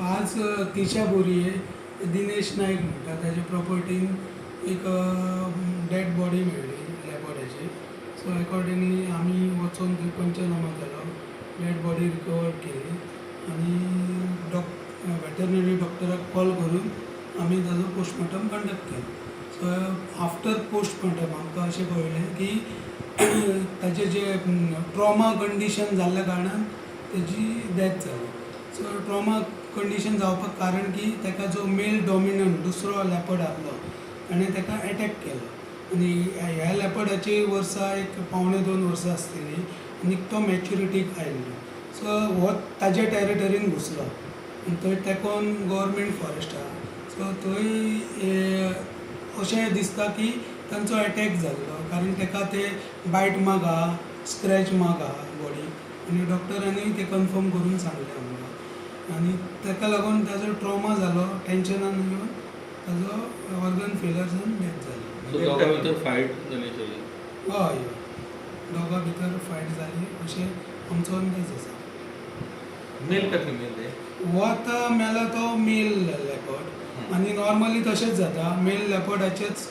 आज तिशा बोरये दिनेश नायक म्हणटा ताजे प्रॉपर्टीन एक डेड बॉडी मेळ्ळी लेपॉडाची. सो अकॉर्डिंगली आमी वचून थंय पंचनामा केलो, डेड बॉडी रिकवर केली आनी वेटरनरी डॉक्टराक कॉल करून आमी ताजो पोस्टमॉर्टम कंडक्ट केलो. सो आफ्टर पोस्टमॉर्टम आमकां अशें कळ्ळें की ताजें जें ट्रॉमा कंडिशन जाल्ल्या कारणान ताजी डेथ जाली. सो ट्रॉमा कंडिशन जावपाक कारण की ताका जो मेल डॉमिनंट दुसरो लेपर्ड आसलो ताणें ताका एटॅक केलो आनी ह्या लेपर्डाची वर्सां एक 1.5-2 वर्सां आसतलीं आनी तो मॅच्युरिटीक आयिल्लो. सो हो ताज्या टॅरिटरीन घुसलो आनी थंय तेकोन गव्हर्मेंट फॉरेस्ट आहा. सो थंय अशें दिसता की तांचो एटॅक जाल्लो कारण ताका ते बायट मार्क आहा, स्क्रॅच मार्क आहा बॉडी आनी डॉक्टरांनी ते कन्फर्म करून सांगलें आमकां आनी ताका लागून ताजो ट्रॉमा जालो, टेन्शनान येवन ताजो ऑर्गन फेलियर जावन डेथ जाली. सो दोगां भितर फायट जाली सगळी? हय, दोगां भितर फायट जाली अशें आमचो अंदाज आसा. मेल कसले मेल ते? हो आतां मेला तो मेल लेपर्ड आनी नॉर्मली तशेंच जाता, मेल लेपर्डाचेच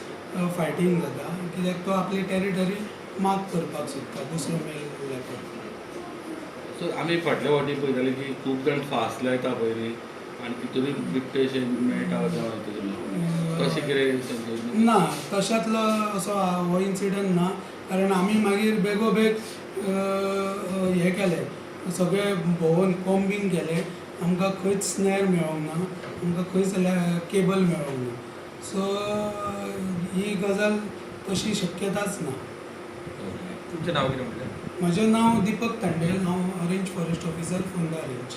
फायटींग जाता कित्याक तो आपली टॅरिटरी मार्क करपाक सोदता दुसरो मेल लेपर्ड. सो आमी फाटल्या फावटी पळयताले की खूब जाण फास्ट लायता पयलीं आनी तितूनय बिबटे अशे मेळटा जावं तितून तशें कितें तांचें? ना, तशातलो असो हो इन्सिडंट ना कारण आमी मागीर बेगोबेग हें केलें, सगळें भोंवून कॉम्बिंग केलें, आमकां खंयच स्नॅर मेळोंक ना, आमकां खंयच केबल मेळोंक ना. सो ही गजाल तशी शक्यताच ना. तुमचें नांव कितें म्हणलें? म्हजें नांव दिपक तांडेल, हांव range forest officer Phonda range.